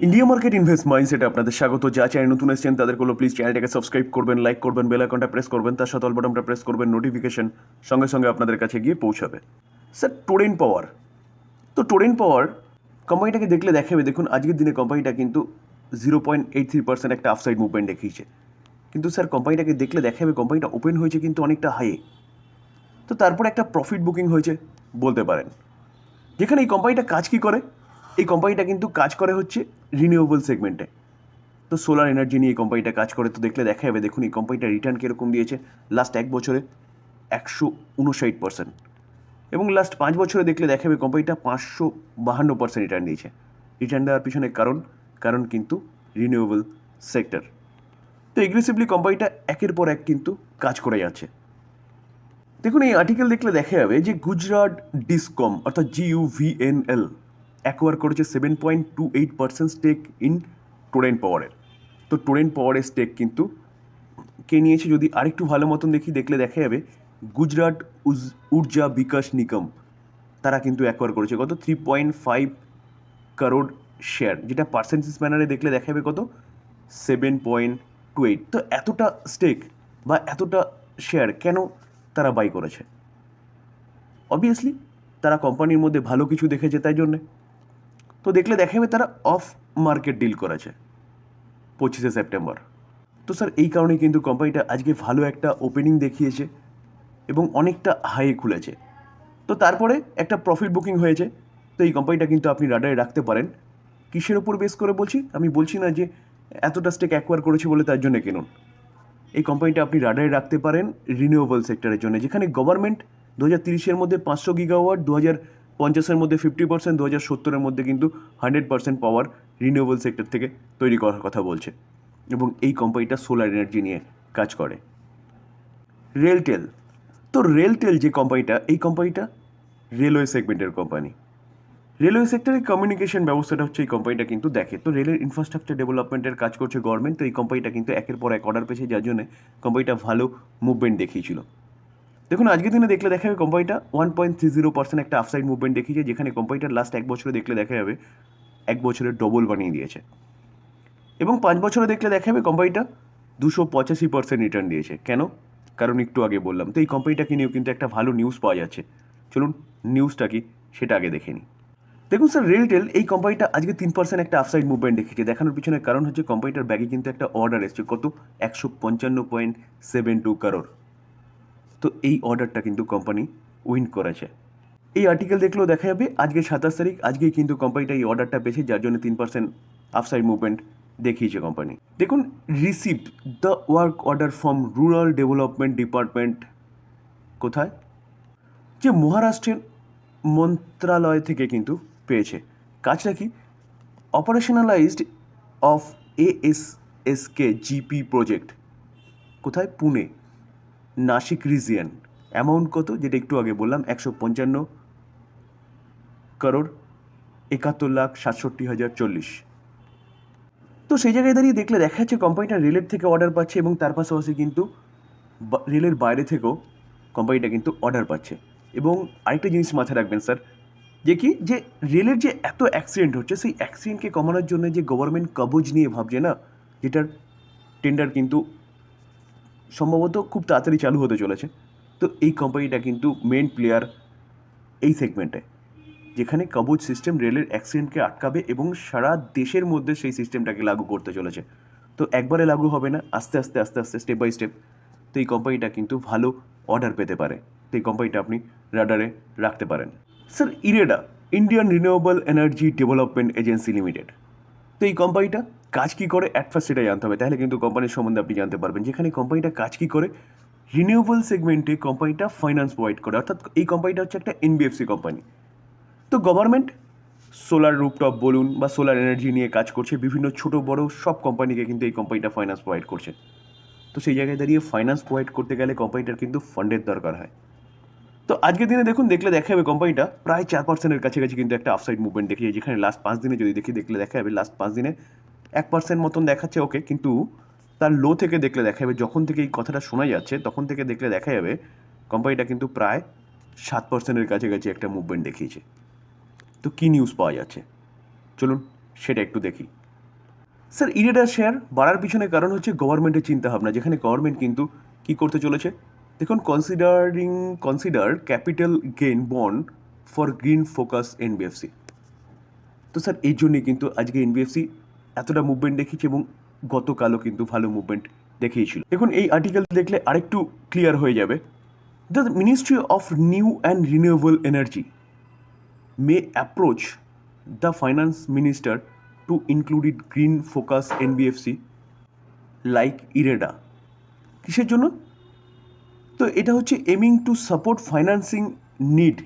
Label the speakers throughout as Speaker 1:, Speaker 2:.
Speaker 1: India market invest মাইন্ডসেটে আপনাদের স্বাগত। যা চ্যানেল নতুন এসেছেন তাদের কোনো প্লিজ চ্যানেলটাকে সাবস্ক্রাইব করবেন, লাইক করবেন, বেল আইকনটা প্রেস করবেন, তার সাথে অল বাটনটা প্রেস করবেন, নোটিফিকেশন সঙ্গে সঙ্গে আপনাদের কাছে গিয়ে পৌঁছাবে। স্যার, টোরেন্ট পাওয়ার। তো টোরেন্ট পাওয়ার কোম্পানিটাকে দেখলে দেখাবে, দেখুন আজকের দিনে কোম্পানিটা কিন্তু 0.83% একটা আফসাইড মুভমেন্ট দেখিয়েছে। কিন্তু স্যার কোম্পানিটাকে দেখলে দেখাবে কোম্পানিটা ওপেন হয়েছে কিন্তু অনেকটা হাইয়ে। তো তারপর একটা প্রফিট বুকিং হয়েছে বলতে পারেন। যেখানে এই কোম্পানিটা কাজ কী করে, এই কোম্পানিটা কিন্তু কাজ করে হচ্ছে রিনিউয়েবল সেগমেন্টে। তো সোলার এনার্জি নিয়ে এই কোম্পানিটা কাজ করে। তো দেখলে দেখা যাবে, দেখুন এই কোম্পানিটা রিটার্ন কীরকম দিয়েছে লাস্ট 1 বছরে 159%, এবং লাস্ট 5 বছরে দেখলে দেখা যাবে কোম্পানিটা 552% রিটার্ন দিয়েছে। রিটার্ন দেওয়ার পিছনে কারণ কিন্তু রিনিউয়েবল সেক্টর। তো এগ্রেসিভলি কোম্পানিটা একের পর এক কিন্তু কাজ করে যাচ্ছে। দেখুন এই আর্টিকেল দেখলে দেখা যাবে যে গুজরাট ডিসকম অর্থাৎ GUVNL অ্যাকোয়ার করেছে 7.28% স্টেক ইন টোরেন্ট পাওয়ারের। তো টোরেন্ট পাওয়ারের স্টেক কিন্তু কে নিয়েছে যদি আরেকটু ভালো মতন দেখলে দেখা যাবে গুজরাট ঊর্জা বিকাশ নিগম, তারা কিন্তু অ্যাকোয়ার করেছে কত 3.5 করোড় শেয়ার, যেটা পার্সেন্টেজ ম্যানারে দেখলে দেখা যাবে কত 7.28। তো এতটা স্টেক বা এতটা শেয়ার কেন তারা বাই করেছে? অবভিয়াসলি তারা কোম্পানির মধ্যে ভালো কিছু দেখেছে তাই জন্যে। তো দেখলে দেখা যাবে তারা অফ মার্কেট ডিল করেছে 25শে সেপ্টেম্বর। তো স্যার এই কারণেই কিন্তু কোম্পানিটা আজকে ভালো একটা ওপেনিং দেখিয়েছে এবং অনেকটা হাই খুলেছে। তো তারপরে একটা প্রফিট বুকিং হয়েছে। তো এই কোম্পানিটা কিন্তু আপনি রাডারে রাখতে পারেন। কিসের ওপর বেস করে বলছি? আমি বলছি না যে এতটা স্টেক অ্যাকোয়ার করেছে বলে তার জন্য কিনুন। এই কোম্পানিটা আপনি রাডারে রাখতে পারেন রিনিউয়েবল সেক্টরের জন্য, যেখানে গভর্নমেন্ট 2030-এর মধ্যে 500 গিগাওয়াট, 2050-এর মধ্যে 50%, 2070-এর মধ্যে কিন্তু 100% পাওয়ার রিনিউয়েবল সেক্টর থেকে তৈরি করার কথা বলছে। এবং এই কোম্পানিটা সোলার এনার্জি নিয়ে কাজ করে। রেলটেল। তো রেলটেল যে কোম্পানিটা, এই কোম্পানিটা রেলওয়ে সেগমেন্টের কোম্পানি। রেলওয়ে সেক্টরের কমিউনিকেশন ব্যবস্থাটা হচ্ছে এই কোম্পানিটা কিন্তু দেখে। তো রেলের ইনফ্রাস্ট্রাকচার ডেভেলপমেন্টের কাজ করছে গভর্নমেন্ট। তো এই কোম্পানিটা কিন্তু একের পর এক অর্ডার পেয়েছে, যার জন্য কোম্পানিটা ভালো মুভমেন্ট দেখিয়েছিল। দেখুন আজকের দিনে দেখলে দেখা যাবে কোম্পানিটা 1.30% একটা আফসাইড মুভমেন্ট দেখিয়েছে, যেখানে কোম্পানিটার লাস্ট 1 বছরে দেখলে দেখা যাবে 1 বছরে ডবল বানিয়ে দিয়েছে। এবং 5 বছরে দেখলে দেখা যাবে কোম্পানিটা 285% রিটার্ন দিয়েছে। কেন? কারণ একটু আগে বললাম। তো এই কোম্পানিটাকে নিয়েও কিন্তু একটা ভালো নিউজ পাওয়া যাচ্ছে। চলুন নিউজটা কি সেটা আগে দেখে নিই। দেখুন স্যার, রেলটেল এই কোম্পানিটা আজকে 3% একটা আফসাইড মুভমেন্ট দেখিয়েছে। দেখানোর পিছনে কারণ হচ্ছে কোম্পানিটার ব্যাগে কিন্তু একটা অর্ডার এসছে কত 155.72 করোড়। তো এই অর্ডারটা কিন্তু কোম্পানি উইন করেছে। এই আর্টিকেল দেখলেও দেখা যাবে আজকে 27 তারিখ, আজকেই কিন্তু কোম্পানিটা এই অর্ডারটা পেয়েছে, যার জন্য 3% আফসাইড মুভমেন্ট দেখিয়েছে কোম্পানি। দেখুন received the work order from rural development department, কোথায়? যে মহারাষ্ট্রের মন্ত্রণালয় থেকে কিন্তু পেয়েছে। কাজটা কি? অপারেশনালাইজড অফ ASSK GP প্রজেক্ট, কোথায়? পুনে, নাসিক রিজিয়ন। অ্যামাউন্ট কত? যেটা একটু আগে বললাম 155 করোড় 71,67,040। তো সেই জায়গায় দাঁড়িয়ে দেখলে দেখা যাচ্ছে কোম্পানিটা রেলের থেকে অর্ডার পাচ্ছে এবং তার পাশাপাশি কিন্তু রেলের বাইরে থেকেও কোম্পানিটা কিন্তু অর্ডার পাচ্ছে। এবং আরেকটা জিনিস মাথায় রাখবেন স্যার, যে রেলের যে এত অ্যাক্সিডেন্ট হচ্ছে, সেই অ্যাক্সিডেন্টকে কমানোর জন্য যে গভর্নমেন্ট কবচ নিয়ে ভাবছে না, যেটার টেন্ডার কিন্তু সম্ভবত খুব তাড়াতাড়ি চালু হতে চলেছে। তো এই কোম্পানিটা কিন্তু মেন প্লেয়ার এই সেগমেন্টে, যেখানে কবচ সিস্টেম রেলের অ্যাক্সিডেন্টকে আটকাবে এবং সারা দেশের মধ্যে সেই সিস্টেমটাকে লাগু করতে চলেছে। তো একবারে লাগু হবে না, আস্তে আস্তে স্টেপ বাই স্টেপ। তো এই কোম্পানিটা কিন্তু ভালো অর্ডার পেতে পারে। তো এই কোম্পানিটা আপনি রাডারে রাখতে পারেন। Sir IREDA, Indian renewable energy development agency limited. তো এই কোম্পানিটা কাজ কী করে অ্যাট ফার্স্ট সেটা জানতে হবে, তাহলে কিন্তু কোম্পানির সম্বন্ধে আপনি জানতে পারবেন। যেখানে কোম্পানিটা কাজ কী করে, রিনিউয়েবল সেগমেন্টে কোম্পানিটা ফাইন্যান্স প্রোভাইড করে, অর্থাৎ এই কোম্পানিটা হচ্ছে একটা NBFC কোম্পানি। তো গভর্নমেন্ট সোলার রুফটপ বলুন বা সোলার এনার্জি নিয়ে কাজ করছে, বিভিন্ন ছোট বড় সব কোম্পানিকে কিন্তু এই কোম্পানিটা ফাইন্যান্স প্রোভাইড করছে। তো সেই জায়গায় দাঁড়িয়ে ফাইন্যান্স প্রোভাইড করতে গেলে কোম্পানিটার কিন্তু ফান্ডের দরকার হয়। তো আজকের দিনে দেখলে দেখা যাবে কোম্পানিটা প্রায় 4%-এর কাছাকাছি কিন্তু একটা আফসাইড মুভমেন্ট দেখিয়েছে, যেখানে লাস্ট 5 দিনে যদি দেখলে দেখা যাবে লাস্ট 5 দিনে 1% মতন দেখাচ্ছে ওকে, কিন্তু তার লো থেকে দেখলে দেখা যাবে, যখন থেকে এই কথাটা শোনা যাচ্ছে তখন থেকে দেখলে দেখা যাবে কোম্পানিটা কিন্তু প্রায় 7%-এর কাছাকাছি একটা মুভমেন্ট দেখিয়েছে। তো কী নিউজ পাওয়া যাচ্ছে চলুন সেটা একটু দেখি। স্যার ইরেডার শেয়ার বাড়ার পিছনে কারণ হচ্ছে গভর্নমেন্টের চিন্তাভাবনা, যেখানে গভর্নমেন্ট কিন্তু কী করতে চলেছে দেখুন, consider capital gain bond for green focus NBFC. তো স্যার এই জন্যই কিন্তু আজকে এনবিএফসি এতটা মুভমেন্ট দেখিয়েছে এবং গতকালও কিন্তু ভালো মুভমেন্ট দেখিয়েছিল। দেখুন এই আর্টিকেল দেখলে আরেকটু ক্লিয়ার হয়ে যাবে। The ministry of new and renewable energy May approach the finance minister two included green focus NBFC like IREDA. কিসের জন্য? তো এটা হচ্ছে এমিং to support financing need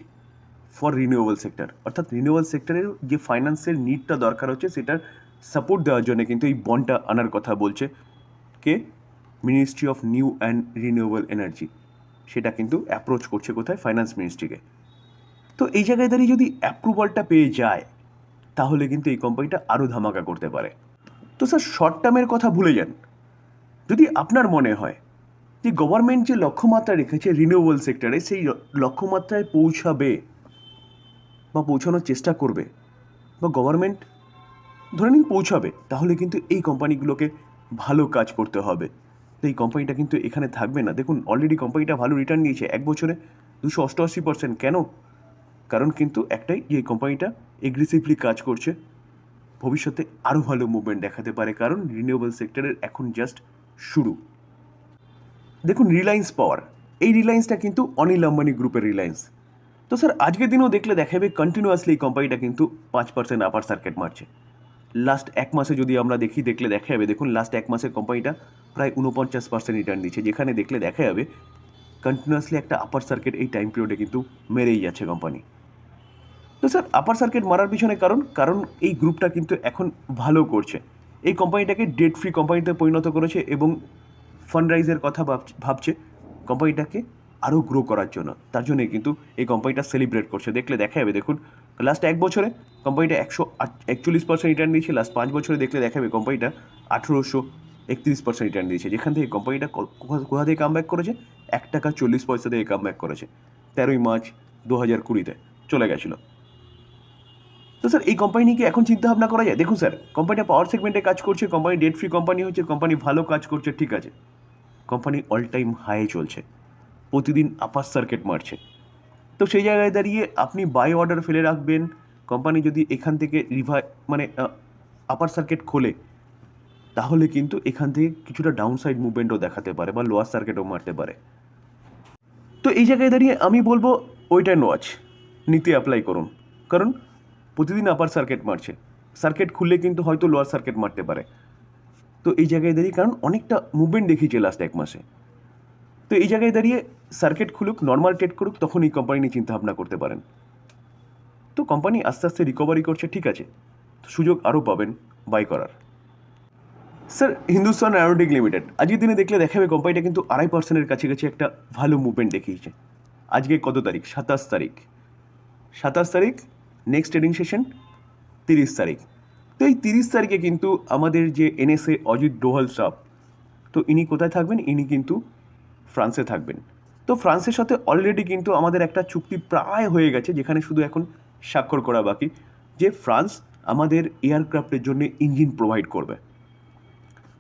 Speaker 1: for renewable sector, অর্থাৎ রিনিউয়েবল সেক্টরের যে ফাইন্যান্সের নিডটা দরকার হচ্ছে সেটার সাপোর্ট দেওয়ার জন্য কিন্তু এই বন্ডটা আনার কথা বলছে কে? Ministry of new and renewable energy. সেটা কিন্তু অ্যাপ্রোচ করছে কোথায়? ফাইন্যান্স মিনিস্ট্রিকে। তো এই জায়গায় দাঁড়িয়ে যদি অ্যাপ্রুভালটা পেয়ে যায় তাহলে কিন্তু এই কোম্পানিটা আরও ধামাকা করতে পারে। তো স্যার শর্ট টার্মের কথা ভুলে যান। যদি আপনার মনে হয় যে গভর্নমেন্ট যে লক্ষ্যমাত্রা রেখেছে রিনিউয়েবল সেক্টরে সেই লক্ষ্যমাত্রায় পৌঁছাবে বা পৌঁছানোর চেষ্টা করবে, বা গভর্নমেন্ট ধরে নিন পৌঁছাবে, তাহলে কিন্তু এই কোম্পানিগুলোকে ভালো কাজ করতে হবে। তো এই কোম্পানিটা কিন্তু এখানে থাকবে না। দেখুন অলরেডি কোম্পানিটা ভালো রিটার্ন দিয়েছে, এক বছরে 288%। কেন? কারণ কিন্তু একটাই, যে এই কোম্পানিটা এগ্রেসিভলি কাজ করছে, ভবিষ্যতে আরও ভালো মুভমেন্ট দেখাতে পারে, কারণ রিনিউয়েবল সেক্টরের এখন জাস্ট শুরু। দেখুন রিলায়েন্স পাওয়ার, এই রিলায়েন্সটা কিন্তু অনিল আম্বানি গ্রুপের রিলায়েন্স। তো স্যার আজকের দিনেও দেখলে দেখাবে কন্টিনিউয়াসলি এই কোম্পানিটা কিন্তু 5% আপার সার্কিট মারছে। লাস্ট এক মাসে যদি আমরা দেখলে দেখা যাবে, দেখুন লাস্ট এক মাসে কোম্পানিটা প্রায় 49% রিটার্ন দিচ্ছে, যেখানে দেখলে দেখা যাবে কন্টিনিউয়াসলি একটা আপার সার্কিট এই টাইম পিরিয়ডে কিন্তু মেরেই যাচ্ছে কোম্পানি। তো স্যার আপার সার্কিট মারার পিছনে কারণ এই গ্রুপটা কিন্তু এখন ভালো করছে, এই কোম্পানিটাকে ডেট ফ্রি কোম্পানিতে পরিণত করেছে এবং ফান্ড রাইজের কথা ভাবছে কোম্পানিটাকে আরও গ্রো করার জন্য। তার জন্যই কিন্তু এই কোম্পানিটা সেলিব্রেট করছে। দেখলে দেখা যাবে, দেখুন লাস্ট এক বছরে কোম্পানিটা 141% রিটার্ন দিয়েছে, লাস্ট 5 বছরে দেখলে দেখা যাবে কোম্পানিটা 1831% রিটার্ন দিয়েছে, যেখান থেকে কোম্পানিটা কোথা থেকে কামব্যাক করেছে? 1 টাকা 40 পয়সা থেকে কামব্যাক করেছে 13ই মার্চ 2020-তে চলে গেছিলো। তো স্যার এই কোম্পানি কি এখন চিন্তা ভাবনা করা যায়? দেখুন স্যার কোম্পানিটা পাওয়ার সেগমেন্টে কাজ করছে, কোম্পানি ডেট ফ্রি কোম্পানি হচ্ছে, কোম্পানি ভালো কাজ করছে, ঠিক আছে। কোম্পানি অল টাইম হাই চলছে, প্রতিদিন আপার সার্কিট মারছে। তো সেই জায়গায় দাঁড়িয়ে আপনি বাই অর্ডার ফেলে রাখবেন। কোম্পানি যদি এখান থেকে আপার সার্কিট খোলে তাহলে কিন্তু এখান থেকে কিছুটা ডাউনসাইড মুভমেন্টও দেখাতে পারে বা লোয়ার সার্কিটও মারতে পারে। তো এই জায়গায় দাঁড়িয়ে আমি বলবো ওয়েট অ্যান্ড ওয়াচ নিতে অ্যাপ্লাই করুন, কারণ প্রতিদিন আপার সার্কিট মারছে, সার্কিট খুললে কিন্তু হয়তো লোয়ার সার্কিট মারতে পারে। তো এই জায়গায় দাঁড়িয়ে কারণ অনেকটা মুভমেন্ট দেখিয়েছে লাস্ট এক মাসে, তো এই জায়গায় দাঁড়িয়ে সার্কিট খুলুক, নর্মাল ট্রেড করুক, তখন এই কোম্পানি নিয়ে চিন্তাভাবনা করতে পারেন। তো কোম্পানি আস্তে আস্তে রিকভারি করছে, ঠিক আছে, সুযোগ আরও পাবেন বাই করার। স্যার হিন্দুস্তান অ্যারোনটিক লিমিটেড আজকের দিনে দেখলে দেখাবে কোম্পানিটা কিন্তু 2.5%-এর কাছাকাছি একটা ভালো মুভমেন্ট দেখিয়েছে। আজকে কত তারিখ? 27 তারিখ, নেক্সট ট্রেডিং সেশন 30 তারিখ। তো এই 30 তারিখে কিন্তু আমাদের যে এনএসএ অজিত ডোভাল সাহেব, তো ইনি কোথায় থাকবেন? ইনি কিন্তু ফ্রান্সে থাকবেন। তো ফ্রান্সের সাথে অলরেডি কিন্তু আমাদের একটা চুক্তি প্রায় হয়ে গেছে, যেখানে শুধু এখন স্বাক্ষর করা বাকি, যে ফ্রান্স আমাদের এয়ারক্রাফটের জন্য ইঞ্জিন প্রোভাইড করবে।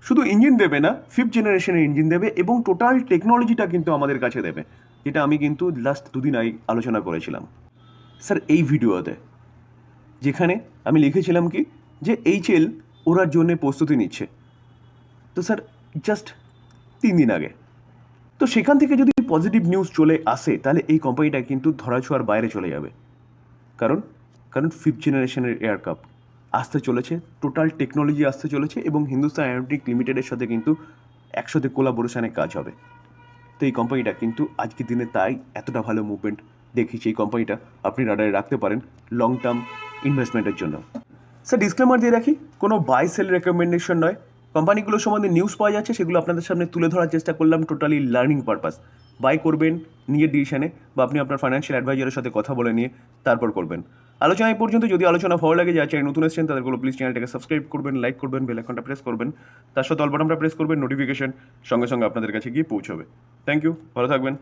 Speaker 1: শুধু ইঞ্জিন দেবে না, 5th জেনারেশনের ইঞ্জিন দেবে এবং টোটাল টেকনোলজিটা কিন্তু আমাদের কাছে দেবে, যেটা আমি কিন্তু লাস্ট 2 দিন আগে আলোচনা করেছিলাম স্যার এই ভিডিওতে, যেখানে আমি লিখেছিলাম কি যে এইচএল ওরার জন্য প্রস্তুতি নিচ্ছে। তো স্যার জাস্ট 3 দিন আগে, তো সেখান থেকে যদি পজিটিভ নিউজ চলে আসে তাহলে এই কোম্পানিটা কিন্তু ধরাছোঁয়ার বাইরে চলে যাবে, কারণ 5th জেনারেশনের এয়ারক্রাফট আসতে চলেছে, টোটাল টেকনোলজি আসতে চলেছে এবং হিন্দুস্তান অ্যারোনটিক লিমিটেডের সাথে কিন্তু একসাথে কোলাবোরেশনে কাজ হবে। তো এই কোম্পানিটা কিন্তু আজকের দিনে তাই এতটা ভালো মুভমেন্ট দেখিয়েছে। এই কোম্পানিটা আপনি রাডারে রাখতে পারেন লং টার্ম ইনভেস্টমেন্টের জন্য। স্যার ডিসক্লেমার দিয়ে রাখি, কোনো বাই সেল রেকমেন্ডেশন নয়। কোম্পানিগুলো সম্বন্ধে নিউজ পাওয়া যাচ্ছে, সেগুলো আপনাদের সামনে তুলে ধরার চেষ্টা করলাম, টোটালি লার্নিং পারপাস। বাই করবেন নিজের ডিসিশনে বা আপনি আপনার ফাইন্যান্সিয়াল অ্যাডভাইজারের সাথে কথা বলে নিয়ে তারপর করবেন। আলোচনা এই পর্যন্ত। যদি আলোচনা ভালো লাগে, যা চ্যানেল নতুন এসেছেন তাদেরগুলো প্লিজ চ্যানেলটাকে সাবস্ক্রাইব করবেন, লাইক করবেন, বেল আইকনটা প্রেস করবেন, তার সাথে অল বাটনটা প্রেস করবেন, নোটিফিকেশন সঙ্গে সঙ্গে আপনাদের কাছে গিয়ে পৌঁছবে। থ্যাংক ইউ, ভালো থাকবেন।